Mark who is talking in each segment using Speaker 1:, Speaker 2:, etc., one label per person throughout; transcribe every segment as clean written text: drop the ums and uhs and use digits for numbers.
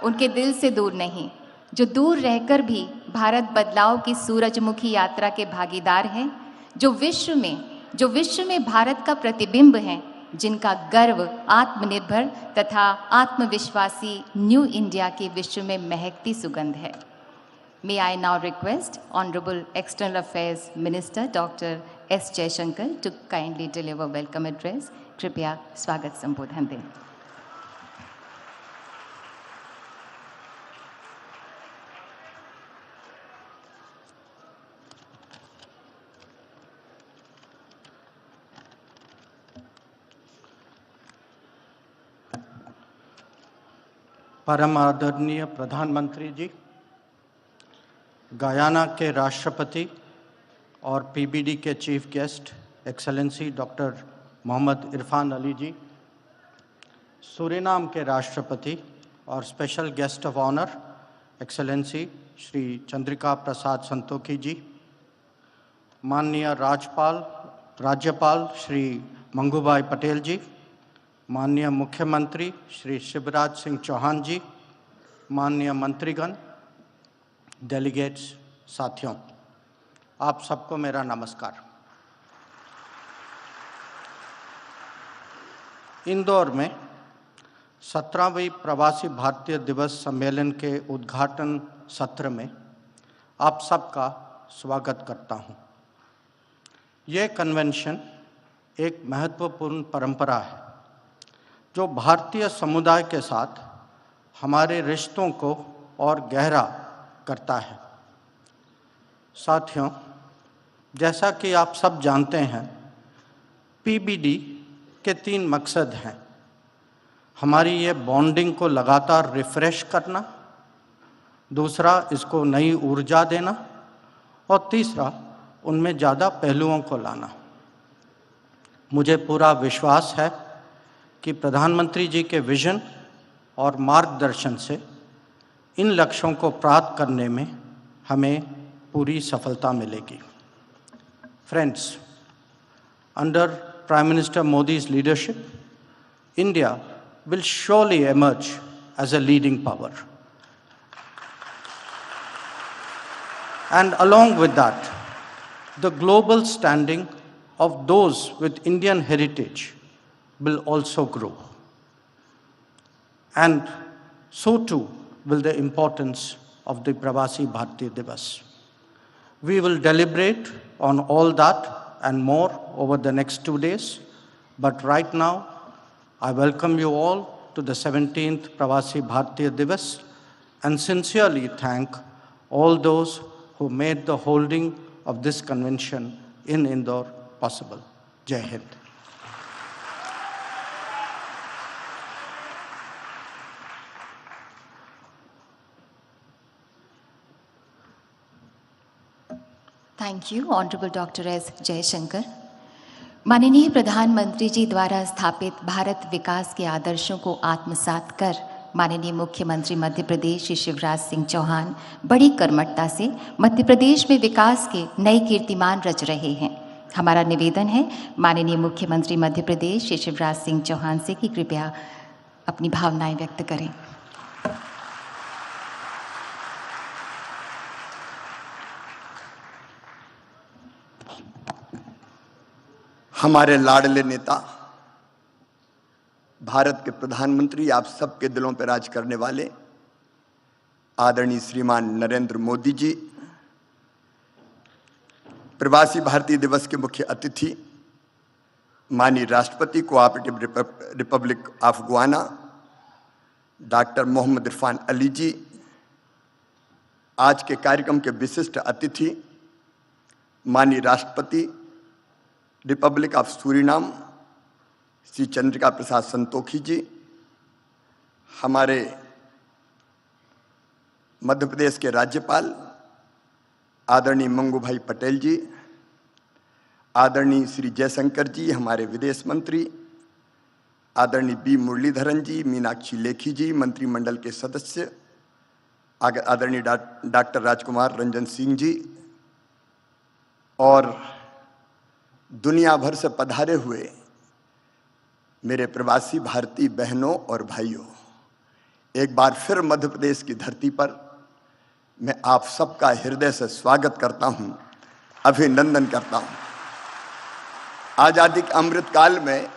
Speaker 1: उनके दिल से दूर नहीं, जो दूर रहकर भी भारत बदलाव की सूरजमुखी यात्रा के भागीदार हैं, जो विश्व में भारत का प्रतिबिंब हैं, जिनका गर्व आत्मनिर्भर तथा आत्मविश्वासी न्यू इंडिया के विश्व में महकती सुगंध है। May I now request Honorable External Affairs Minister Dr. S. Jaishankar to kindly deliver welcome address. कृपया स्वागत संबोधन दें।
Speaker 2: परम आदरणीय प्रधानमंत्री जी, गयाना के राष्ट्रपति और पीबीडी के chief guest excellency doctor Mohamed Irfaan Ali ji, Suriname के राष्ट्रपति और special guest of honour excellency Shri Chandrika Prasad Santokhi ji, माननीय राज्यपाल श्री मंगूभाई पटेल जी, माननीय मुख्यमंत्री श्री शिवराज सिंह चौहान जी, माननीय मंत्रीगण, डेलीगेट्स, साथियों, आप सबको मेरा नमस्कार। इंदौर में 17वीं प्रवासी भारतीय दिवस सम्मेलन के उद्घाटन सत्र में आप सबका स्वागत करता हूं। यह कन्वेंशन एक महत्वपूर्ण परंपरा है जो भारतीय समुदाय के साथ हमारे रिश्तों को और गहरा करता है। साथियों, जैसा कि आप सब जानते हैं, पीबीडी के 3 मकसद हैं। हमारी ये बॉन्डिंग को लगातार रिफ्रेश करना, दूसरा इसको नई ऊर्जा देना और तीसरा उनमें ज़्यादा पहलुओं को लाना। मुझे पूरा विश्वास है कि प्रधानमंत्री जी के विजन और मार्गदर्शन से इन लक्ष्यों को प्राप्त करने में हमें पूरी सफलता मिलेगी। Friends, under prime minister Modi's leadership, India will surely emerge as a leading power. And along with that, the global standing of those with Indian heritage will also grow. And so too will the importance of the Pravasi Bharatiya Divas. We will deliberate on all that and more over the next 2 days. But right now, I welcome you all to the 17th Pravasi Bharatiya Divas and sincerely thank all those who made the holding of this convention in Indore possible. Jai Hind.
Speaker 1: Thank you honourable doctor S Jaishankar. माननीय प्रधानमंत्री जी द्वारा स्थापित भारत विकास के आदर्शों को आत्मसात कर माननीय मुख्यमंत्री मध्य प्रदेश श्री शिवराज सिंह चौहान बड़ी कर्मठता से मध्य प्रदेश में विकास के नए कीर्तिमान रच रहे हैं। हमारा निवेदन है माननीय मुख्यमंत्री मध्य प्रदेश श्री शिवराज सिंह चौहान से कि कृपया अपनी भावनाएं व्यक्त करें।
Speaker 3: हमारे लाडले नेता, भारत के प्रधानमंत्री, आप सबके दिलों पर राज करने वाले आदरणीय श्रीमान नरेंद्र मोदी जी, प्रवासी भारतीय दिवस के मुख्य अतिथि माननीय राष्ट्रपति cooperative republic of Guyana doctor Mohamed Irfaan Ali ji, आज के कार्यक्रम के विशिष्ट अतिथि माननीय राष्ट्रपति republic of Suriname Shri Chandrika Prasad Santokhi ji, हमारे मध्य प्रदेश के राज्यपाल आदरणीय मंगूभाई पटेल जी, आदरणीय श्री जयशंकर जी, हमारे विदेश मंत्री आदरणीय बी मुरलीधरन जी, मीनाक्षी लेखी जी, मंत्रिमंडल के सदस्य आदरणीय डॉक्टर राजकुमार रंजन सिंह जी और दुनिया भर से पधारे हुए मेरे प्रवासी भारतीय बहनों और भाइयों, एक बार फिर मध्य प्रदेश की धरती पर मैं आप सबका हृदय से स्वागत करता हूं, अभिनंदन करता हूं। आजादी के अमृत काल में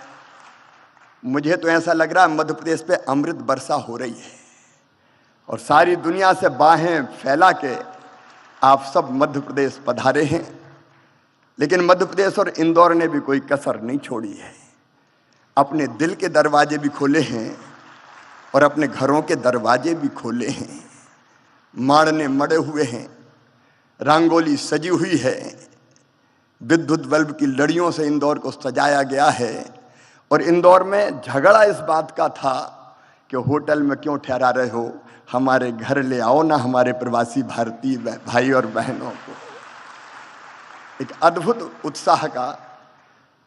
Speaker 3: मुझे तो ऐसा लग रहा है मध्य प्रदेश पे अमृत वर्षा हो रही है और सारी दुनिया से बाहें फैला के आप सब मध्य प्रदेश पधारे हैं। लेकिन मध्य प्रदेश और इंदौर ने भी कोई कसर नहीं छोड़ी है। अपने दिल के दरवाजे भी खोले हैं और अपने घरों के दरवाजे भी खोले हैं। माड़ने मड़े हुए हैं, रंगोली सजी हुई है, विद्युत बल्ब की लड़ियों से इंदौर को सजाया गया है। और इंदौर में झगड़ा इस बात का था कि होटल में क्यों ठहरा रहे हो, हमारे घर ले आओ ना हमारे प्रवासी भारतीय भाई और बहनों को। एक अद्भुत उत्साह का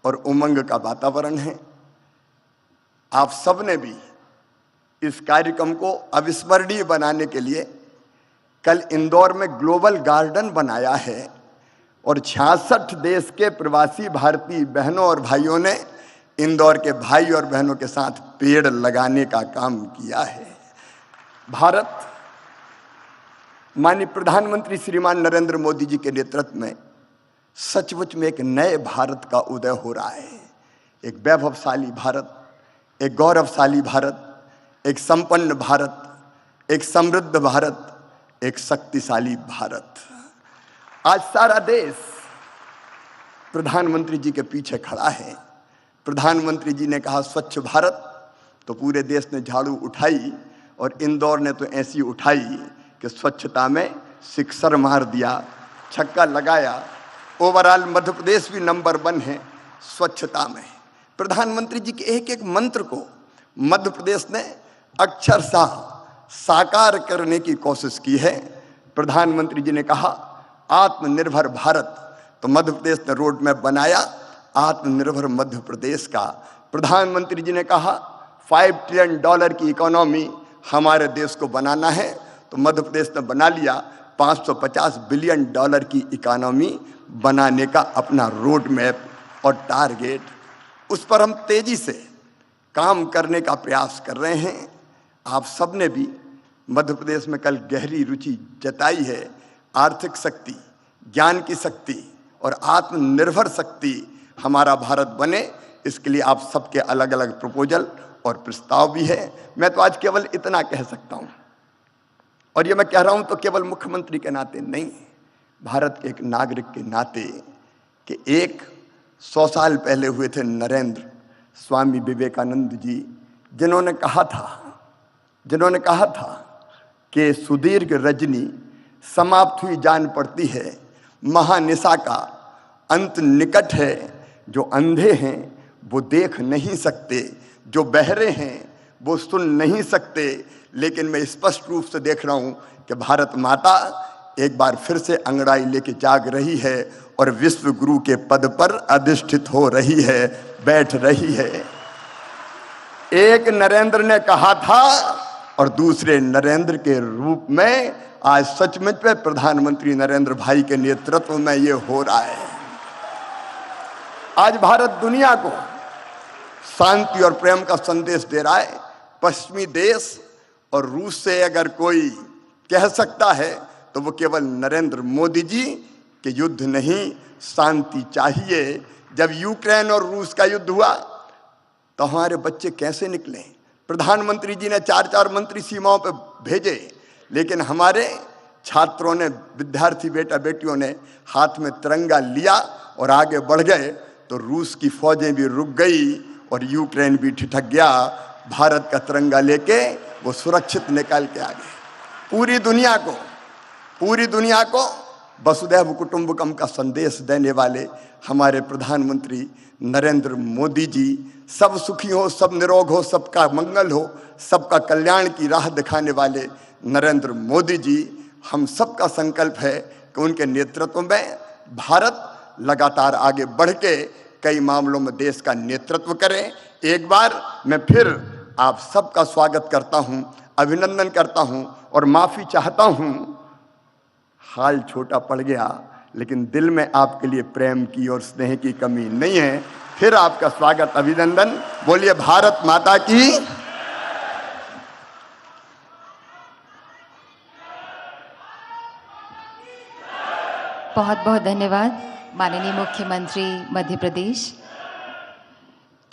Speaker 3: और उमंग का वातावरण है। आप सब ने भी इस कार्यक्रम को अविस्मरणीय बनाने के लिए कल इंदौर में ग्लोबल गार्डन बनाया है और 66 देश के प्रवासी भारतीय बहनों और भाइयों ने इंदौर के भाई और बहनों के साथ पेड़ लगाने का काम किया है। भारत माननीय प्रधानमंत्री श्रीमान नरेंद्र मोदी जी के नेतृत्व में सचमुच में एक नए भारत का उदय हो रहा है। एक वैभवशाली भारत, एक गौरवशाली भारत, एक संपन्न भारत, एक समृद्ध भारत, एक शक्तिशाली भारत। आज सारा देश प्रधानमंत्री जी के पीछे खड़ा है। प्रधानमंत्री जी ने कहा स्वच्छ भारत, तो पूरे देश ने झाड़ू उठाई और इंदौर ने तो ऐसी उठाई कि स्वच्छता में सिक्सर मार दिया, छक्का लगाया। ओवरऑल मध्य प्रदेश भी नंबर 1 है स्वच्छता में। प्रधानमंत्री जी के एक एक मंत्र को मध्य प्रदेश ने अक्षरशः साकार करने की कोशिश की है। प्रधानमंत्री जी ने कहा आत्मनिर्भर भारत, तो मध्य प्रदेश ने रोड मैप बनाया आत्मनिर्भर मध्य प्रदेश का। प्रधानमंत्री जी ने कहा $5 ट्रिलियन की इकोनॉमी हमारे देश को बनाना है, तो मध्य प्रदेश ने बना लिया $550 बिलियन की इकोनॉमी बनाने का अपना रोड मैप और टारगेट। उस पर हम तेजी से काम करने का प्रयास कर रहे हैं। आप सब ने भी मध्य प्रदेश में कल गहरी रुचि जताई है। आर्थिक शक्ति, ज्ञान की शक्ति और आत्मनिर्भर शक्ति हमारा भारत बने, इसके लिए आप सबके अलग अलग प्रपोजल और प्रस्ताव भी है। मैं तो आज केवल इतना कह सकता हूं, और ये मैं कह रहा हूं तो केवल मुख्यमंत्री के नाते नहीं, भारत के एक नागरिक के नाते, कि 100 साल पहले हुए थे नरेंद्र, स्वामी विवेकानंद जी, जिन्होंने कहा था कि सुदीर्घ रजनी समाप्त हुई जान पड़ती है, महानिशा का अंत निकट है। जो अंधे हैं वो देख नहीं सकते, जो बहरे हैं वो सुन नहीं सकते, लेकिन मैं स्पष्ट रूप से देख रहा हूं कि भारत माता एक बार फिर से अंगड़ाई लेके जाग रही है और विश्व गुरु के पद पर अधिष्ठित हो रही है, बैठ रही है। एक नरेंद्र ने कहा था और दूसरे नरेंद्र के रूप में आज सचमुच पे प्रधानमंत्री नरेंद्र भाई के नेतृत्व में ये हो रहा है। आज भारत दुनिया को शांति और प्रेम का संदेश दे रहा है। पश्चिमी देश और रूस से अगर कोई कह सकता है तो वो केवल नरेंद्र मोदी जी के युद्ध नहीं, शांति चाहिए। जब यूक्रेन और रूस का युद्ध हुआ तो हमारे बच्चे कैसे निकले? प्रधानमंत्री जी ने 4-4 मंत्री सीमाओं पर भेजे, लेकिन हमारे छात्रों ने, विद्यार्थी बेटा बेटियों ने हाथ में तिरंगा लिया और आगे बढ़ गए, तो रूस की फौजें भी रुक गई और यूक्रेन भी ठिठक गया। भारत का तिरंगा लेके वो सुरक्षित निकल के आ गए। पूरी दुनिया को वसुधैव कुटुंबकम का संदेश देने वाले हमारे प्रधानमंत्री नरेंद्र मोदी जी, सब सुखी हो, सब निरोग हो, सबका मंगल हो, सबका कल्याण की राह दिखाने वाले नरेंद्र मोदी जी, हम सबका संकल्प है कि उनके नेतृत्व में भारत लगातार आगे बढ़ के कई मामलों में देश का नेतृत्व करे। एक बार मैं फिर आप सबका स्वागत करता हूं, अभिनंदन करता हूं और माफी चाहता हूं। हाल छोटा पड़ गया, लेकिन दिल में आपके लिए प्रेम की और स्नेह की कमी नहीं है। फिर आपका स्वागत, अभिनंदन। बोलिए भारत माता की।
Speaker 1: बहुत बहुत धन्यवाद माननीय मुख्यमंत्री Madhya Pradesh.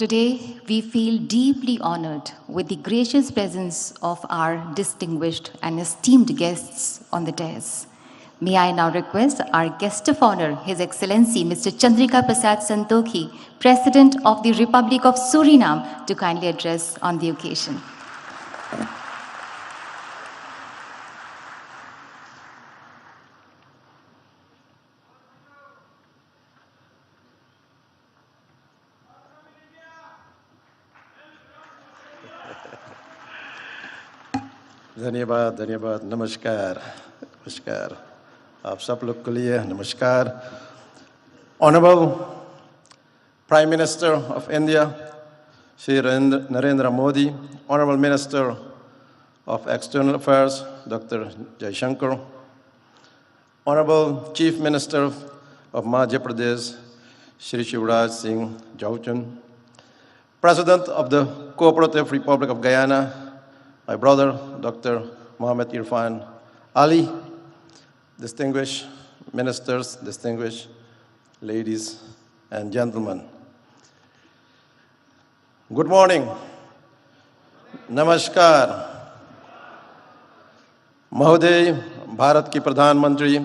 Speaker 1: Today, we feel deeply honored with the gracious presence of our distinguished and esteemed guests on the dais. May I now request our guest of honor, His Excellency Mr. Chandrika Prasad Santokhi, President of the Republic of Suriname, to kindly address on the occasion.
Speaker 4: धन्यवाद धन्यवाद नमस्कार नमस्कार आप सब लोग के लिए नमस्कार. Honorable Prime Minister of India Shri Narendra Modi, Honorable Minister of External Affairs Dr. Jaishankar, Honorable Chief Minister of Madhya Pradesh Shri Shivraj Singh Chauhan, President of the Cooperative Republic of Guyana, my brother, Dr. Mohammed Irfan Ali, distinguished ministers, distinguished ladies and gentlemen. Good morning. Namaskar. महोदय, भारत की प्रधानमंत्री,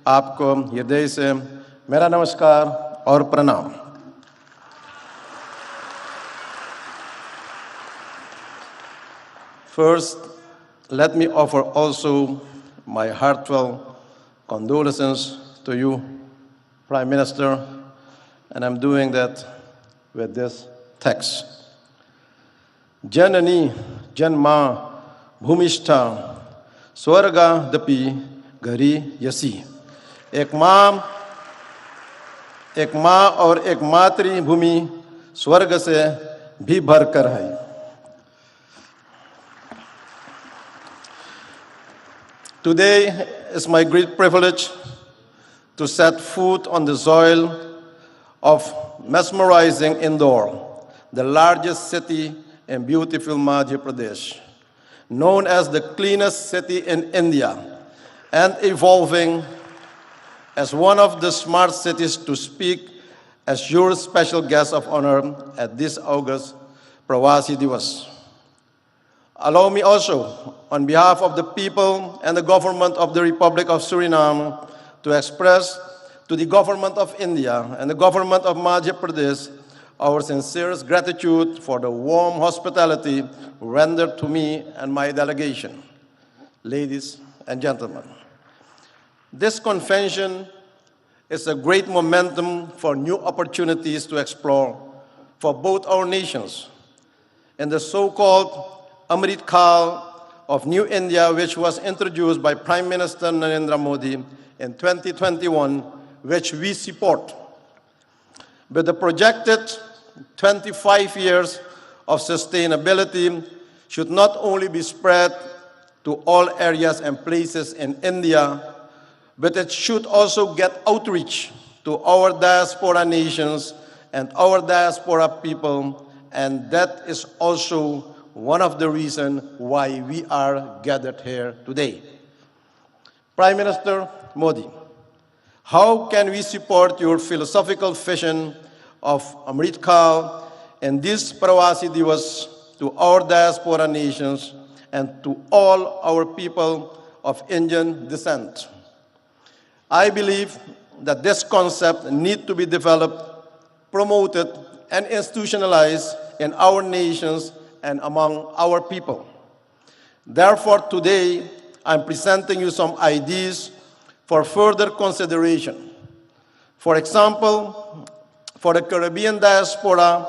Speaker 4: आपको हृदय से मेरा नमस्कार और प्रणाम. First, let me offer also my heartfelt condolences to you, Prime Minister, and I'm doing that with this text. Janani Janma Bhumishta Swarga Dapi Gari Yasi. एक माँ और एक मातृभूमि स्वर्ग से भी भरकर है. Today is my great privilege to set foot on the soil of mesmerizing Indore, the largest city in beautiful Madhya Pradesh, known as the cleanest city in India, and evolving as one of the smart cities to speak as your special guest of honor at this August Pravasi Divas. Allow me also, on behalf of the people and the government of the Republic of Suriname, to express to the government of India and the government of Madhya Pradesh our sincerest gratitude for the warm hospitality rendered to me and my delegation. Ladies and gentlemen, this convention is a great momentum for new opportunities to explore for both our nations. In the so-called Amrit Kal of New India, which was introduced by Prime Minister Narendra Modi in 2021, which we support. With the projected 25 years of sustainability should not only be spread to all areas and places in India, but it should also get outreach to our diaspora nations and our diaspora people, and that is also one of the reasons why we are gathered here today. Prime Minister Modi, how can we support your philosophical vision of Amrit Kal and this Pravasi Divas to our diaspora nations and to all our people of Indian descent? I believe that this concept needs to be developed, promoted, and institutionalized in our nations and among our people. Therefore, today, I'm presenting you some ideas for further consideration. For example, for the Caribbean diaspora,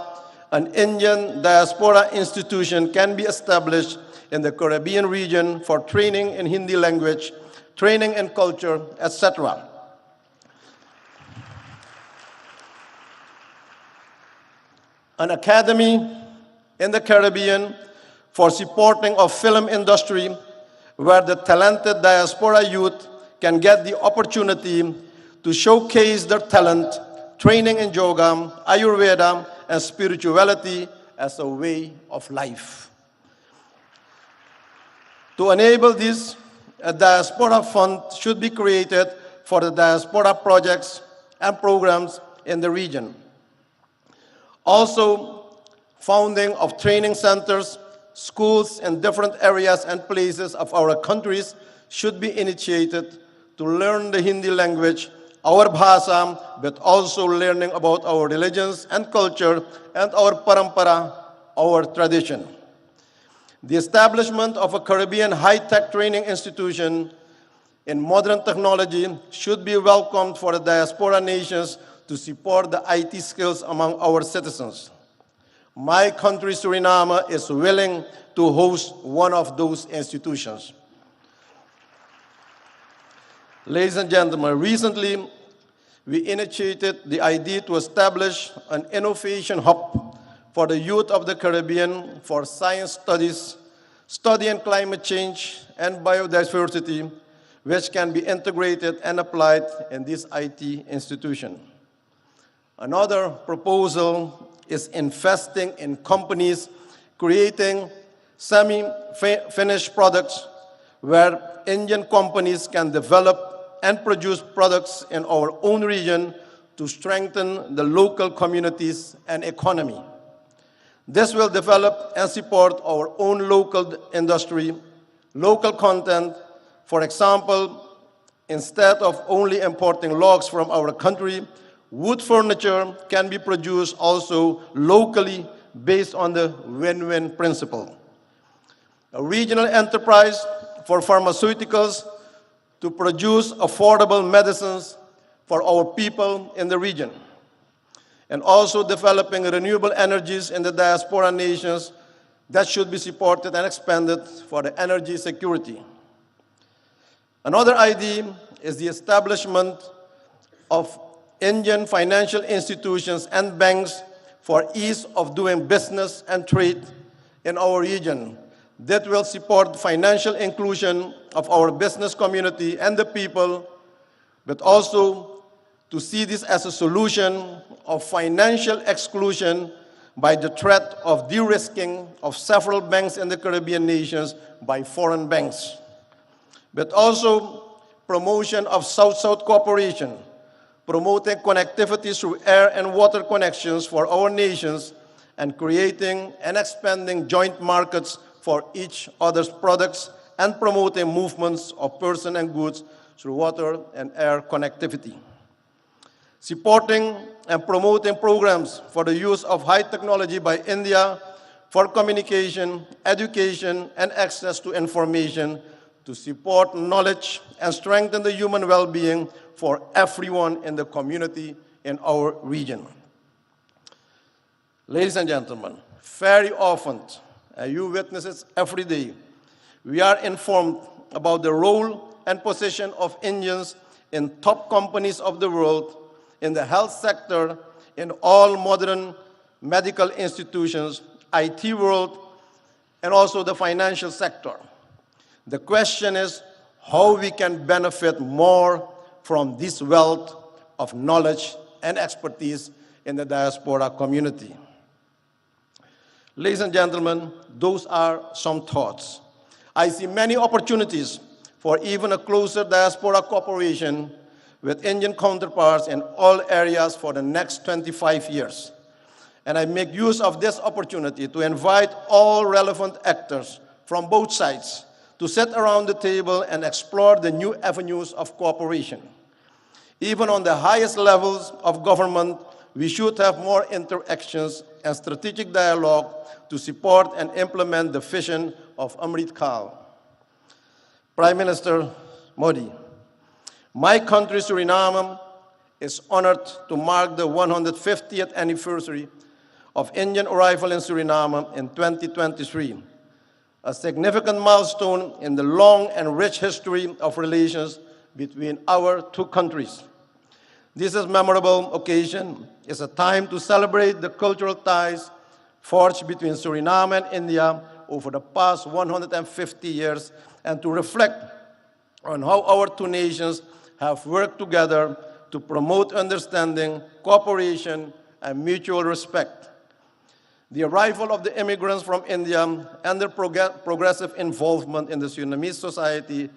Speaker 4: an Indian diaspora institution can be established in the Caribbean region for training in Hindi language, training in culture, etc. An academy in the Caribbean for supporting of film industry, where the talented diaspora youth can get the opportunity to showcase their talent, training in yoga, Ayurveda, and spirituality as a way of life. To enable this, a diaspora fund should be created for the diaspora projects and programs in the region. Also, founding of training centers, schools in different areas and places of our countries should be initiated to learn the Hindi language, our bhasha, but also learning about our religions and culture and our parampara, our tradition. The establishment of a Caribbean high-tech training institution in modern technology should be welcomed for the diaspora nations to support the IT skills among our citizens. My country, Suriname, is willing to host one of those institutions. Ladies and gentlemen, recently we initiated the idea to establish an innovation hub for the youth of the Caribbean for science studies, study in climate change and biodiversity, which can be integrated and applied in this IT institution. Another proposal is investing in companies creating semi-finished products where Indian companies can develop and produce products in our own region to strengthen the local communities and economy. This will develop and support our own local industry, local content. For example, instead of only importing logs from our country, wood furniture can be produced also locally based on the win-win principle. A regional enterprise for pharmaceuticals to produce affordable medicines for our people in the region, and also developing renewable energies in the diaspora nations that should be supported and expanded for the energy security. Another idea is the establishment of Indian financial institutions and banks for ease of doing business and trade in our region that will support financial inclusion of our business community and the people, but also to see this as a solution of financial exclusion by the threat of de-risking of several banks in the Caribbean nations by foreign banks, but also promotion of South-South cooperation, promoting connectivity through air and water connections for our nations, and creating and expanding joint markets for each other's products, and promoting movements of persons and goods through water and air connectivity. Supporting and promoting programs for the use of high technology by India for communication, education, and access to information to support knowledge and strengthen the human well-being for everyone in the community in our region. Ladies and gentlemen, very often, and you witness it every day, we are informed about the role and position of Indians in top companies of the world, in the health sector, in all modern medical institutions, IT world, and also the financial sector. The question is how we can benefit more from this wealth of knowledge and expertise in the diaspora community. Ladies and gentlemen, those are some thoughts. I see many opportunities for even a closer diaspora cooperation with Indian counterparts in all areas for the next 25 years. And I make use of this opportunity to invite all relevant actors from both sides to sit around the table and explore the new avenues of cooperation. Even on the highest levels of government, we should have more interactions and strategic dialogue to support and implement the vision of Amrit Kaal. Prime Minister Modi, my country, Suriname, is honored to mark the 150th anniversary of Indian arrival in Suriname in 2023, a significant milestone in the long and rich history of relations between our two countries. This is a memorable occasion. It's a time to celebrate the cultural ties forged between Suriname and India over the past 150 years and to reflect on how our two nations have worked together to promote understanding, cooperation, and mutual respect. The arrival of the immigrants from India and their progressive involvement in the Surinamese society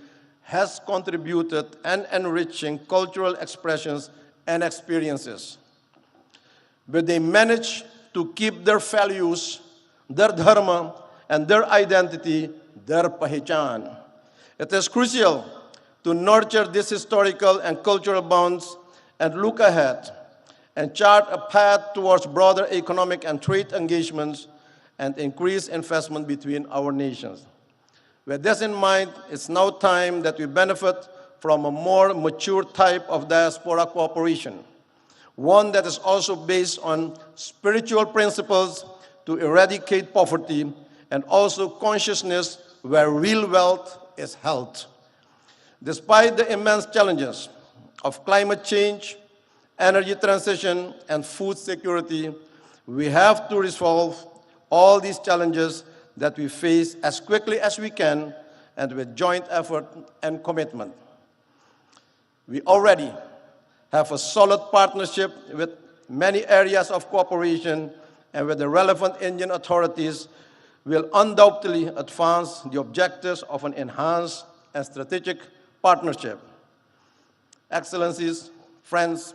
Speaker 4: has contributed and enriching cultural expressions and experiences. But they manage to keep their values, their dharma, and their identity, their pahichan. It is crucial to nurture these historical and cultural bonds and look ahead and chart a path towards broader economic and trade engagements and increased investment between our nations. With this in mind, it's now time that we benefit from a more mature type of diaspora cooperation, one that is also based on spiritual principles to eradicate poverty and also consciousness where real wealth is held. Despite the immense challenges of climate change, energy transition, and food security, we have to resolve all these challenges that we face as quickly as we can and with joint effort and commitment. We already have a solid partnership with many areas of cooperation, and with the relevant Indian authorities will undoubtedly advance the objectives of an enhanced and strategic partnership. Excellencies, friends,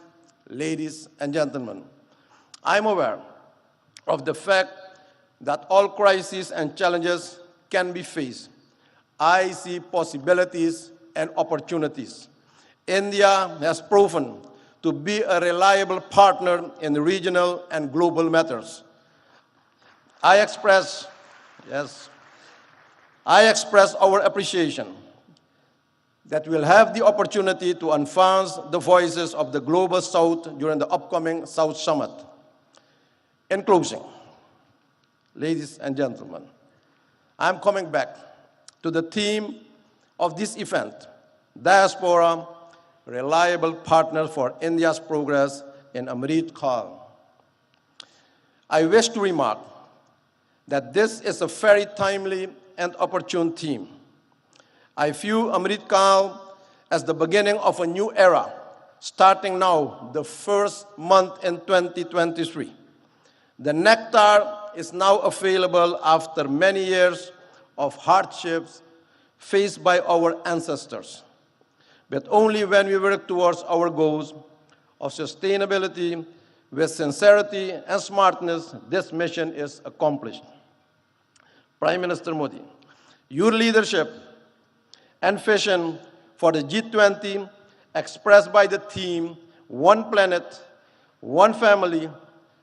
Speaker 4: ladies and gentlemen, I'm aware of the fact that all crises and challenges can be faced. I see possibilities and opportunities. India has proven to be a reliable partner in regional and global matters. I express our appreciation that we'll have the opportunity to advance the voices of the Global South during the upcoming South Summit. In closing, ladies and gentlemen, I'm coming back to the theme of this event, Diaspora, Reliable Partner for India's Progress in Amrit Kaal. I wish to remark that this is a very timely and opportune theme. I view Amrit Kaal as the beginning of a new era, starting now, the first month in 2023. The nectar is now available after many years of hardships faced by our ancestors. But only when we work towards our goals of sustainability with sincerity and smartness, this mission is accomplished. Prime Minister Modi, your leadership and vision for the G20 expressed by the theme, One Planet, One Family,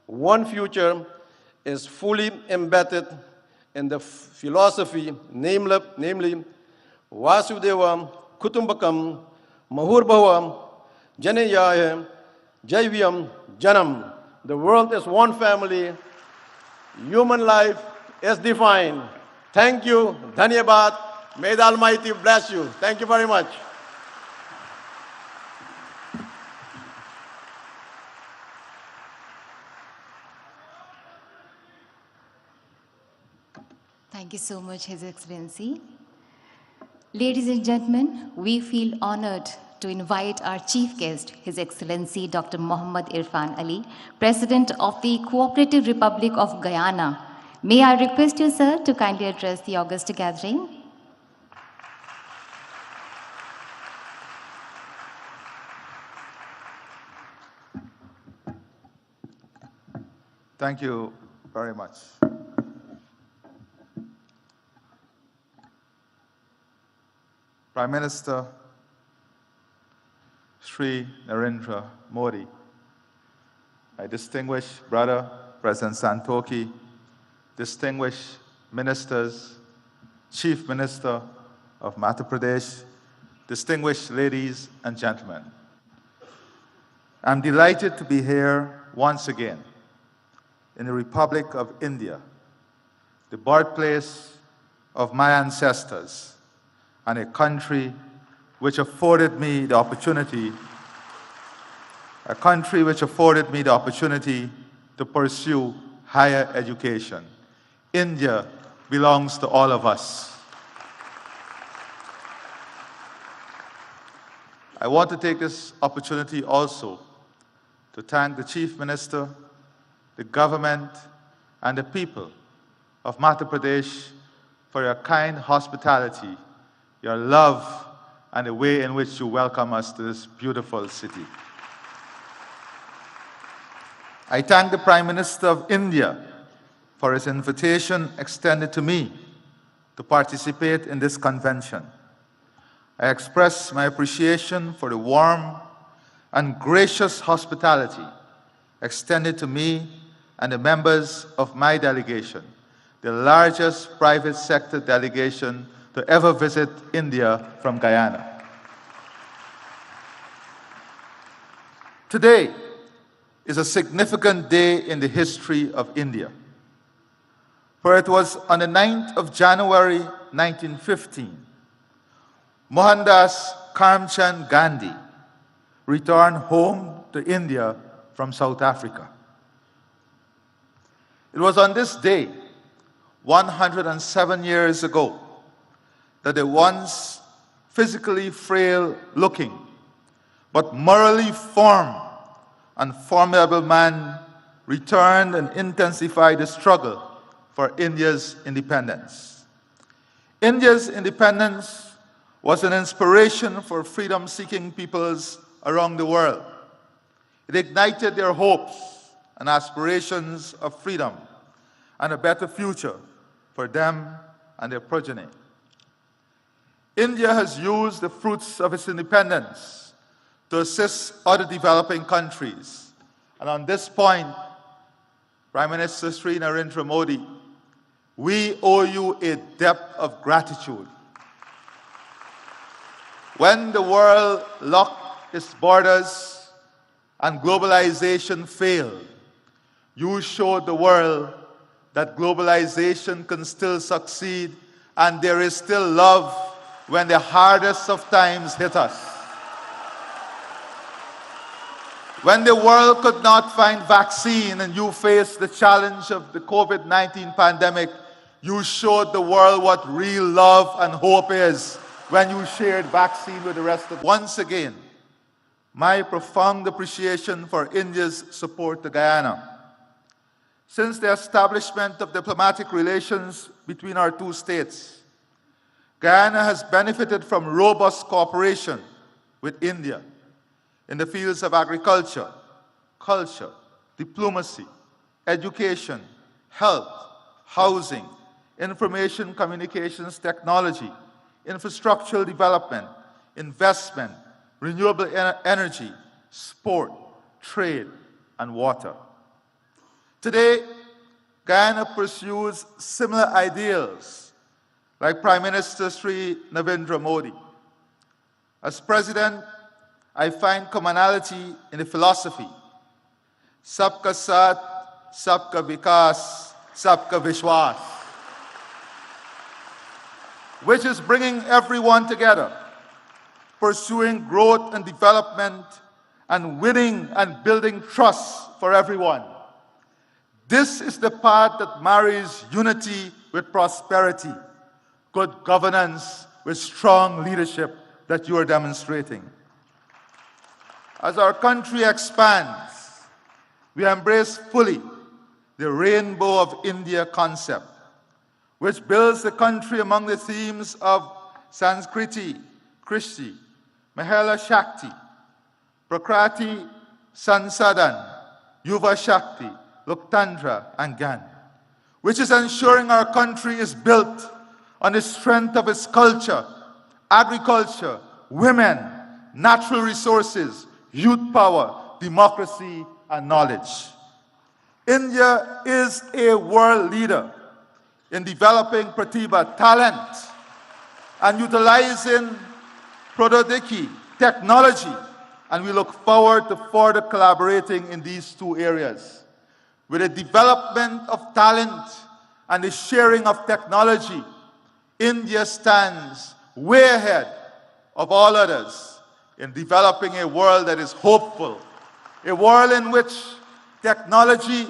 Speaker 4: One Future, is fully embedded in the philosophy, namely Vasudeva Kutumbakam Mahurbhava Janeyaya Jaivyam Janam. The world is one family. Human life is divine. Thank you. Dhanyabad. May the Almighty bless you. Thank you very much.
Speaker 1: Thank you so much, His Excellency. Ladies and gentlemen, we feel honored to invite our chief guest, His Excellency Dr. Mohammad Irfan Ali, President of the Cooperative Republic of Guyana. May I request you, sir, to kindly address the august gathering.
Speaker 5: Thank you very much. Prime Minister Shri Narendra Modi, my distinguished brother, President Santokhi, distinguished ministers, Chief Minister of Madhya Pradesh, distinguished ladies and gentlemen. I'm delighted to be here once again in the Republic of India, the birthplace of my ancestors, and a country which afforded me the opportunity, to pursue higher education. India belongs to all of us. I want to take this opportunity also to thank the Chief Minister, the government, and the people of Madhya Pradesh for your kind hospitality, your love, and the way in which you welcome us to this beautiful city. I thank the Prime Minister of India for his invitation extended to me to participate in this convention. I express my appreciation for the warm and gracious hospitality extended to me and the members of my delegation, the largest private sector delegation to ever visit India from Guyana. Today is a significant day in the history of India, for it was on the 9th of January 1915, Mohandas Karamchand Gandhi returned home to India from South Africa. It was on this day, 107 years ago, that the once physically frail-looking but morally firm and formidable man returned and intensified the struggle for India's independence. India's independence was an inspiration for freedom-seeking peoples around the world. It ignited their hopes and aspirations of freedom and a better future for them and their progeny. India has used the fruits of its independence to assist other developing countries. And on this point, Prime Minister Sri Narendra Modi, we owe you a debt of gratitude. When the world locked its borders and globalization failed, you showed the world that globalization can still succeed and there is still love when the hardest of times hit us. When the world could not find vaccine and you faced the challenge of the COVID-19 pandemic, you showed the world what real love and hope is when you shared vaccine with the rest of us. Once again, my profound appreciation for India's support to Guyana. Since the establishment of diplomatic relations between our two states, Guyana has benefited from robust cooperation with India in the fields of agriculture, culture, diplomacy, education, health, housing, information communications technology, infrastructural development, investment, renewable energy, sport, trade, and water. Today, Guyana pursues similar ideals like Prime Minister Sri Narendra Modi. As President, I find commonality in the philosophy, Sabka Saath, Sabka Vikas, Sabka Vishwas, which is bringing everyone together, pursuing growth and development, and winning and building trust for everyone. This is the path that marries unity with prosperity, good governance with strong leadership that you are demonstrating. As our country expands, we embrace fully the Rainbow of India concept, which builds the country among the themes of Sanskriti, Krishti, Mahela Shakti, Prakriti, Sansadan, Yuva Shakti, Loktandra, and Gyan, which is ensuring our country is built on the strength of its culture, agriculture, women, natural resources, youth power, democracy, and knowledge. India is a world leader in developing pratibha, talent, and utilizing Prododiki, technology, and we look forward to further collaborating in these two areas. With the development of talent and the sharing of technology, India stands way ahead of all others in developing a world that is hopeful, a world in which technology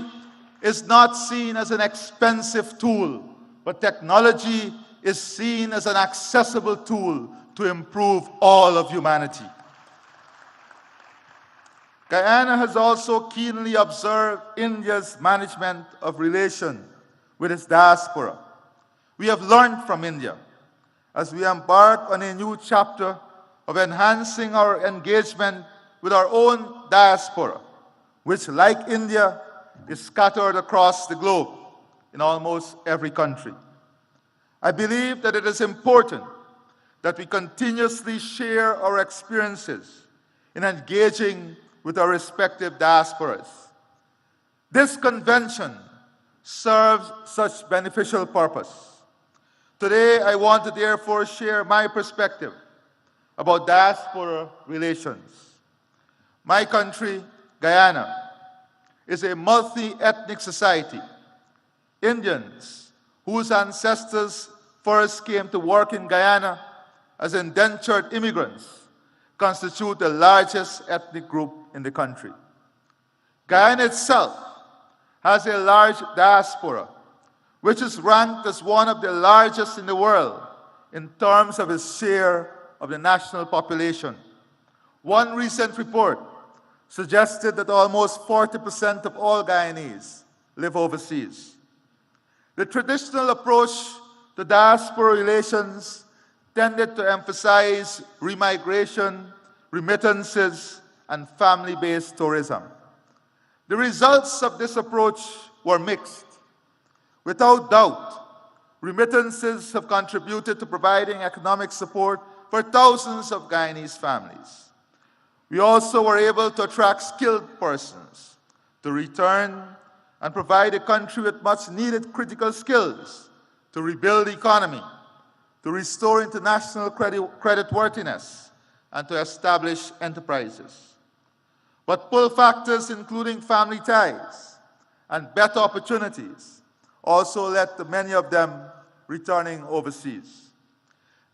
Speaker 5: is not seen as an expensive tool, but technology is seen as an accessible tool to improve all of humanity. Guyana has also keenly observed India's management of relations with its diaspora. We have learned from India as we embark on a new chapter of enhancing our engagement with our own diaspora, which, like India, is scattered across the globe in almost every country. I believe that it is important that we continuously share our experiences in engaging with our respective diasporas. This convention serves such beneficial purpose. Today, I want to therefore share my perspective about diaspora relations. My country, Guyana, is a multi-ethnic society. Indians, whose ancestors first came to work in Guyana as indentured immigrants, constitute the largest ethnic group in the country. Guyana itself has a large diaspora, which is ranked as one of the largest in the world in terms of its share of the national population. One recent report suggested that almost 40% of all Guyanese live overseas. The traditional approach to diaspora relations tended to emphasize remigration, remittances, and family-based tourism. The results of this approach were mixed. Without doubt, remittances have contributed to providing economic support for thousands of Guyanese families. We also were able to attract skilled persons to return and provide the country with much-needed critical skills to rebuild the economy, to restore international creditworthiness, and to establish enterprises. But pull factors including family ties and better opportunities also led to many of them returning overseas.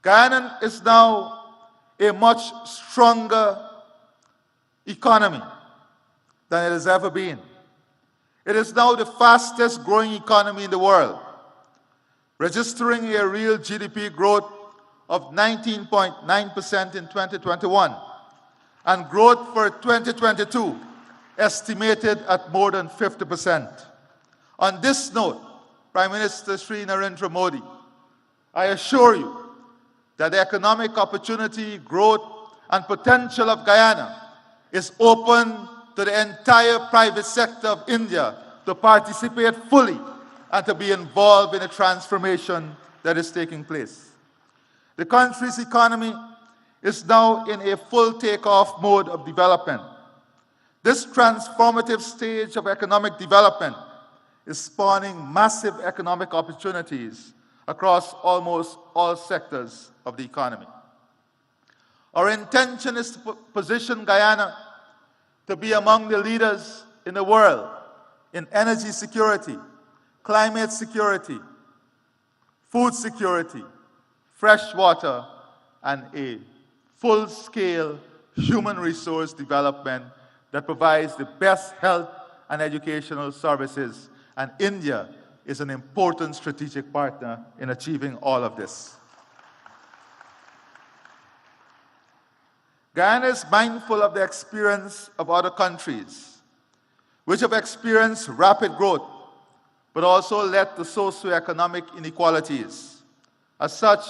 Speaker 5: Guyana is now a much stronger economy than it has ever been. It is now the fastest growing economy in the world, registering a real GDP growth of 19.9% in 2021 and growth for 2022 estimated at more than 50%. On this note, Prime Minister Sri Narendra Modi, I assure you that the economic opportunity, growth, and potential of Guyana is open to the entire private sector of India to participate fully and to be involved in the transformation that is taking place. The country's economy is now in a full takeoff mode of development. This transformative stage of economic development is spawning massive economic opportunities across almost all sectors of the economy. Our intention is to position Guyana to be among the leaders in the world in energy security, climate security, food security, fresh water, and a full-scale human resource development that provides the best health and educational services, and India is an important strategic partner in achieving all of this. Guyana is mindful of the experience of other countries, which have experienced rapid growth, but also led to socioeconomic inequalities. As such,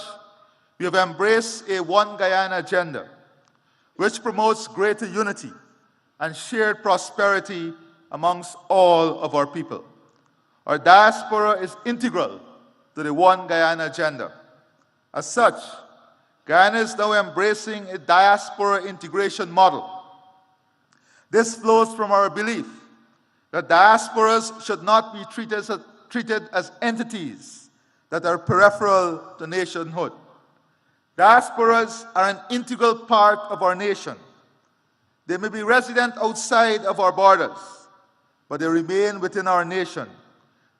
Speaker 5: we have embraced a One Guyana agenda, which promotes greater unity and shared prosperity amongst all of our people. Our diaspora is integral to the One Guyana agenda. As such, Guyana is now embracing a diaspora integration model. This flows from our belief that diasporas should not be treated as entities that are peripheral to nationhood. Diasporas are an integral part of our nation. They may be resident outside of our borders, but they remain within our nation.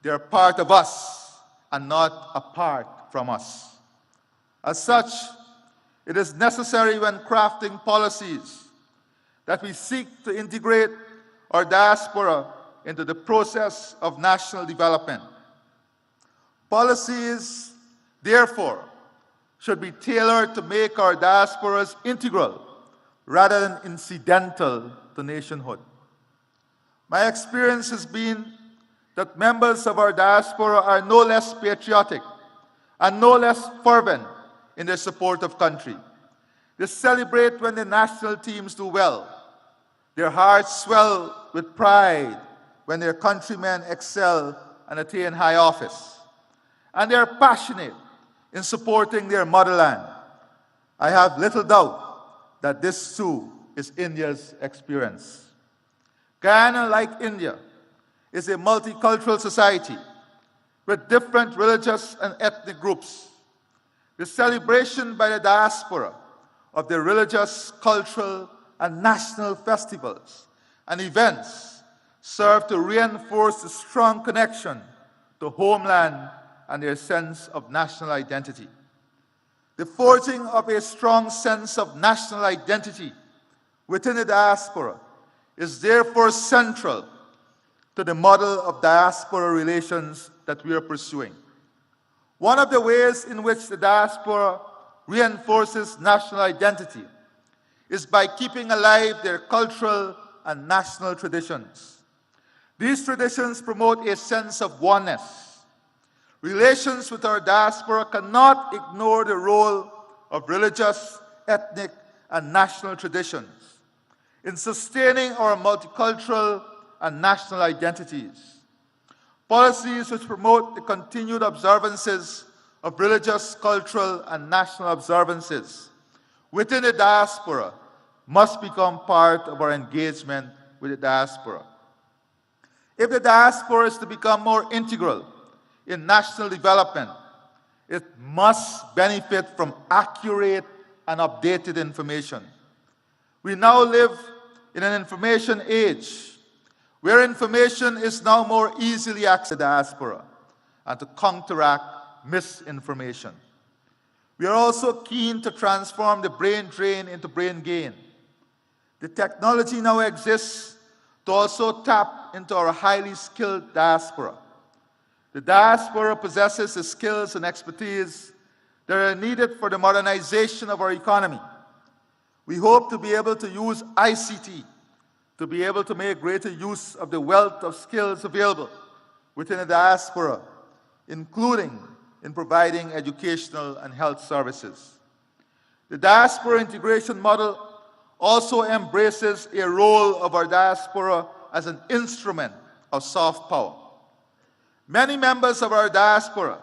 Speaker 5: They are part of us and not apart from us. As such, it is necessary when crafting policies that we seek to integrate our diaspora into the process of national development. Policies, therefore, should be tailored to make our diasporas integral rather than incidental to nationhood. My experience has been that members of our diaspora are no less patriotic and no less fervent in their support of country. They celebrate when their national teams do well. Their hearts swell with pride when their countrymen excel and attain high office. And they are passionate in supporting their motherland. I have little doubt that this too is India's experience. Guyana, like India, is a multicultural society with different religious and ethnic groups. The celebration by the diaspora of their religious, cultural, and national festivals and events serve to reinforce the strong connection to homeland and their sense of national identity. The forging of a strong sense of national identity within the diaspora is therefore central to the model of diaspora relations that we are pursuing. One of the ways in which the diaspora reinforces national identity is by keeping alive their cultural and national traditions. These traditions promote a sense of oneness. Relations with our diaspora cannot ignore the role of religious, ethnic, and national traditions in sustaining our multicultural and national identities. Policies which promote the continued observances of religious, cultural, and national observances within the diaspora must become part of our engagement with the diaspora. If the diaspora is to become more integral in national development, it must benefit from accurate and updated information. We now live in an information age where information is now more easily accessed to the diaspora and to counteract misinformation. We are also keen to transform the brain drain into brain gain. The technology now exists to also tap into our highly skilled diaspora. The diaspora possesses the skills and expertise that are needed for the modernization of our economy. We hope to be able to use ICT to be able to make greater use of the wealth of skills available within the diaspora, including in providing educational and health services. The diaspora integration model also embraces a role of our diaspora as an instrument of soft power. Many members of our diaspora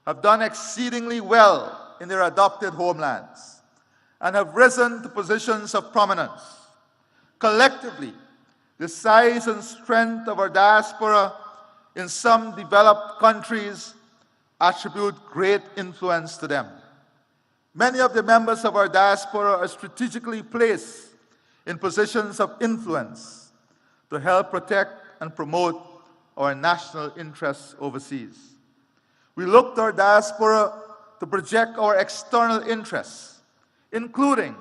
Speaker 5: have done exceedingly well in their adopted homelands and have risen to positions of prominence. Collectively, the size and strength of our diaspora in some developed countries attribute great influence to them. Many of the members of our diaspora are strategically placed in positions of influence to help protect and promote our national interests overseas. We look to our diaspora to project our external interests, including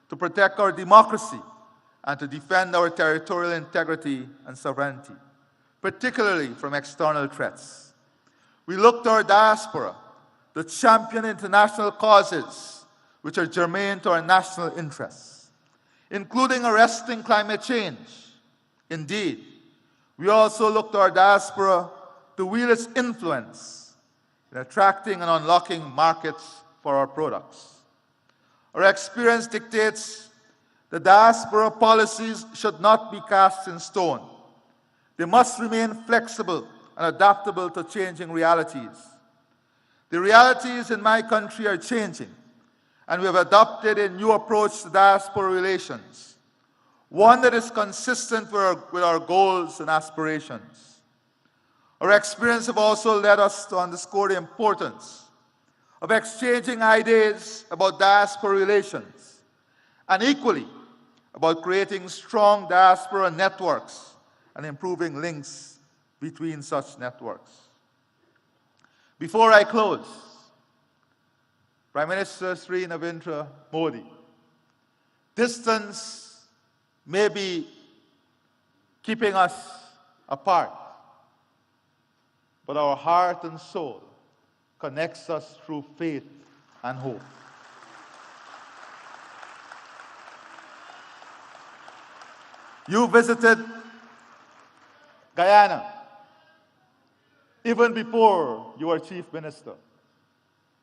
Speaker 5: to protect our democracy and to defend our territorial integrity and sovereignty, particularly from external threats. We look to our diaspora to champion international causes which are germane to our national interests, including arresting climate change. Indeed, we also look to our diaspora to wield its influence in attracting and unlocking markets for our products. Our experience dictates the diaspora policies should not be cast in stone. They must remain flexible and adaptable to changing realities. The realities in my country are changing, and we have adopted a new approach to diaspora relations, one that is consistent with our goals and aspirations. Our experience have also led us to underscore the importance of exchanging ideas about diaspora relations, and equally about creating strong diaspora networks and improving links between such networks. Before I close, Prime Minister Sri Narendra Modi, distance may be keeping us apart, but our heart and soul connects us through faith and hope. You visited Guyana even before you were Chief Minister,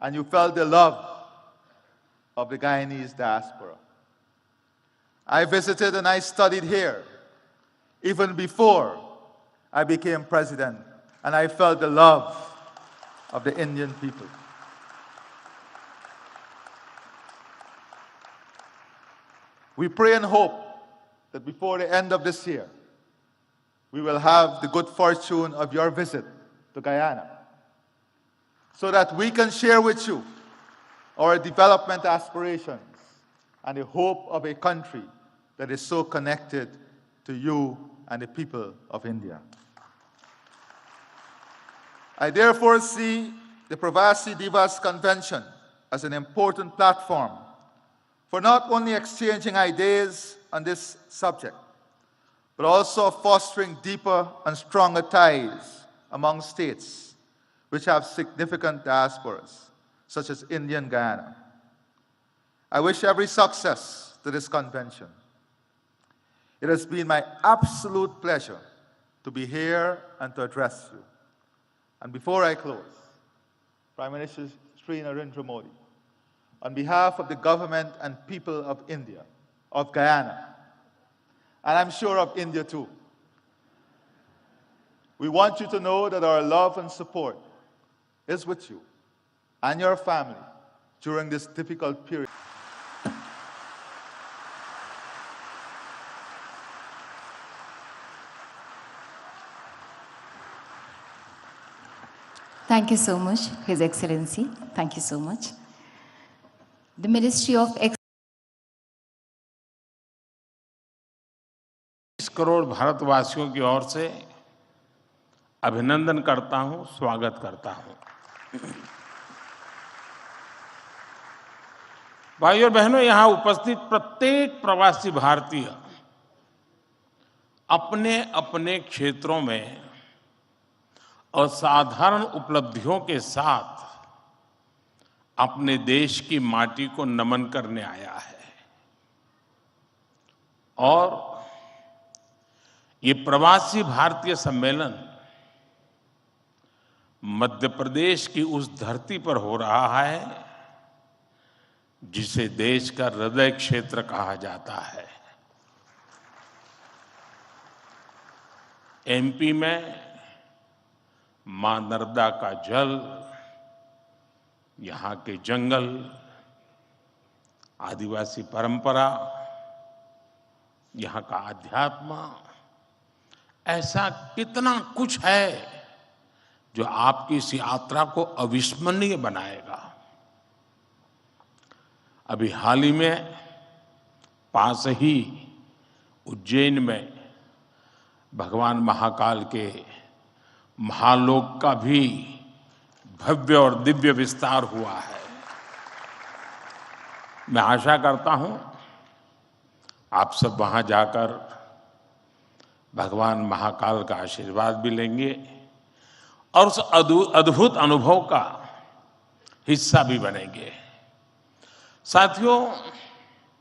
Speaker 5: and you felt the love of the Guyanese diaspora. I visited and I studied here even before I became president, and I felt the love of the Indian people. We pray and hope that before the end of this year, we will have the good fortune of your visit to Guyana, so that we can share with you our development aspirations and the hope of a country that is so connected to you and the people of India. I therefore see the Pravasi Divas Convention as an important platform for not only exchanging ideas on this subject, but also fostering deeper and stronger ties among states which have significant diasporas, such as India and Guyana. I wish every success to this convention. It has been my absolute pleasure to be here and to address you. And before I close, Prime Minister Sri Narendra Modi, on behalf of the government and people of India, of Guyana, and I'm sure of India too, we want you to know that our love and support is with you and your family during this difficult period.
Speaker 1: Thank you so much, His Excellency. Thank you so much. The Ministry of
Speaker 6: 20 crore भारतवासियों की ओर से अभिनंदन करता हूं, स्वागत करता हूं। भाइयों और बहनों, यहां उपस्थित प्रत्येक प्रवासी भारतीय अपने अपने क्षेत्रों में असाधारण उपलब्धियों के साथ अपने देश की माटी को नमन करने आया है। और ये प्रवासी भारतीय सम्मेलन मध्य प्रदेश की उस धरती पर हो रहा है जिसे देश का हृदय क्षेत्र कहा जाता है। एमपी में मां नर्मदा का जल, यहाँ के जंगल, आदिवासी परंपरा, यहाँ का आध्यात्म, ऐसा कितना कुछ है जो आपकी इस यात्रा को अविस्मरणीय बनाएगा। अभी हाल ही में पास ही उज्जैन में भगवान महाकाल के महालोक का भी भव्य और दिव्य विस्तार हुआ है। मैं आशा करता हूं आप सब वहां जाकर भगवान महाकाल का आशीर्वाद भी लेंगे और उस अद्भुत अनुभव का हिस्सा भी बनेंगे। साथियों,